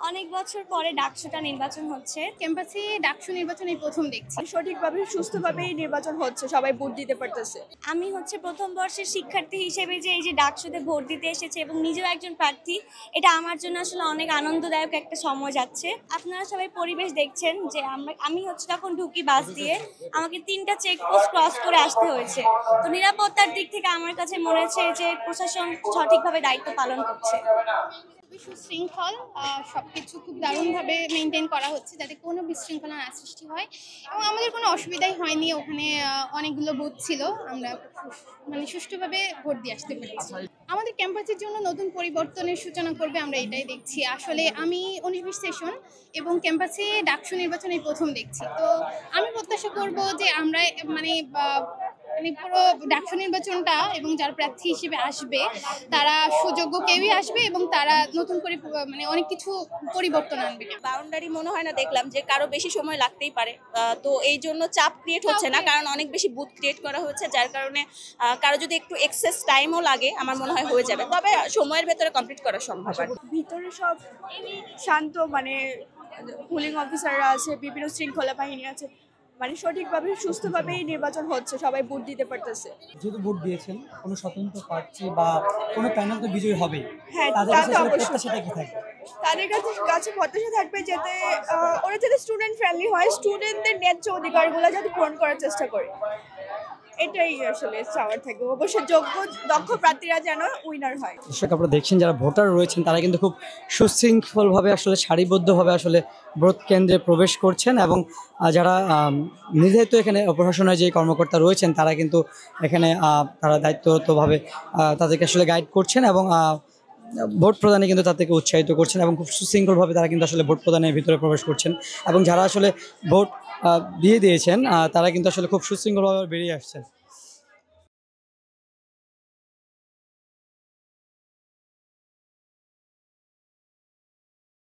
অনেক বছর পরে ডাকসুটা নির্বাচন হচ্ছে। ক্যাম্পাসে ডাকসু নির্বাচন এই প্রথম দেখছি। সঠিকভাবে সুস্থভাবেই নির্বাচন হচ্ছে, সবাই ভোট দিতে পারতেছে। আমি প্রথম বর্ষের শিক্ষার্থী হিসেবে যে এই যে ডাকসুতে ভোট দিতে এসেছে এবং নিজেও একজন প্রার্থী, এটা আমার জন্য আসলে অনেক আনন্দদায়ক একটা সময় যাচ্ছে। আপনারা সবাই পরিবেশ দেখছেন যে আমি তখন ঢুকি বাস দিয়ে, আমাকে 3টা চেকপোস্ট ক্রস করে আসতে হয়েছে। তো নিরাপত্তার দিক থেকে আমার কাছে মনে হচ্ছে যে প্রশাসন সঠিকভাবে দায়িত্ব পালন করছে। খুবই সুশৃঙ্খল, সবকিছু খুব দারুণভাবে মেনটেন করা হচ্ছে যাতে কোনো বিশৃঙ্খলা না সৃষ্টি হয়, এবং আমাদের কোনো অসুবিধাই হয়নি। ওখানে অনেকগুলো বুথ ছিল, আমরা সুষ্ঠুভাবে ভোট দিয়ে আসতে পেরেছি। আমাদের ক্যাম্পাসের জন্য নতুন পরিবর্তনের সূচনা করবে, আমরা এটাই দেখছি। আসলে আমি 19-20 সেশন এবং ক্যাম্পাসে ডাকসু নির্বাচন এই প্রথম দেখছি। তো আমি প্রত্যাশা করব যে আমরা পুরো ডাকসু নির্বাচনটা এবং যারা প্রার্থী হিসেবে আসবে তারা সুযোগ্য কেউই আসবে এবং তারা নতুন করে অনেক কিছু পরিবর্তন আনবে। বাউন্ডারি মনে হয় না দেখলাম যে কারো বেশি সময় লাগতেই পারে, তো এই জন্য চাপ ক্রিয়েট হচ্ছে না, কারণ অনেক বেশি বুথ ক্রিয়েট করা হচ্ছে, যার কারণে কারো যদি একটু এক্সেস টাইমও লাগে আমার মনে হয় হয়ে যাবে, তবে সময়ের ভেতরে কমপ্লিট করা সম্ভব। ভিতরে সব শান্ত, পুলিং অফিসাররা আছে, বিভিন্ন শৃঙ্খলা বাহিনী আছে, সঠিকভাবে সুস্থভাবেই নির্বাচন হচ্ছে, সবাই ভোট দিতে পারতেছে। যেহেতু ভোট দিয়েছেন, কোনো স্বতন্ত্র প্রার্থী বা কোনো প্যানেল তো বিজয়ী হবেই, হ্যাঁ, তাদের তা কাছে তো আসলে অবশ্যই। প্রত্যাশাটা কি থাকবে? তাদের কাছে প্রত্যাশা থাকবে যাতে ওরা যাতে স্টুডেন্ট ফ্রেন্ডলি হয়, স্টুডেন্টদের ন্যায্য অধিকারগুলো যাতে পূরণ করার চেষ্টা করে, এটাই আসলে চাওয়ার থাকবে। অবশ্যই যোগ্য দক্ষ প্রার্থীরা যেন উইনার হয়। দর্শক, আপনারা দেখছেন যারা ভোটার রয়েছেন তারা কিন্তু খুব সুশৃঙ্খলভাবে আসলে সারিবদ্ধভাবে আসলে ভোট কেন্দ্রে প্রবেশ করছেন, এবং যারা নির্ধারিত এখানে প্রশাসনের যে কর্মকর্তা রয়েছেন তারা কিন্তু এখানে তারা দায়িত্বরতভাবে তাদেরকে আসলে গাইড করছেন এবং ভোট প্রদানে কিন্তু তাদেরকে উৎসাহিত করছেন, এবং খুব সুশৃঙ্খলভাবে তারা কিন্তু আসলে ভোট প্রদানের ভিতরে প্রবেশ করছেন, এবং যারা আসলে ভোট দিয়ে দিয়েছেন তারা কিন্তু আসলে খুব সুশৃঙ্খলভাবে বেরিয়ে আসছেন।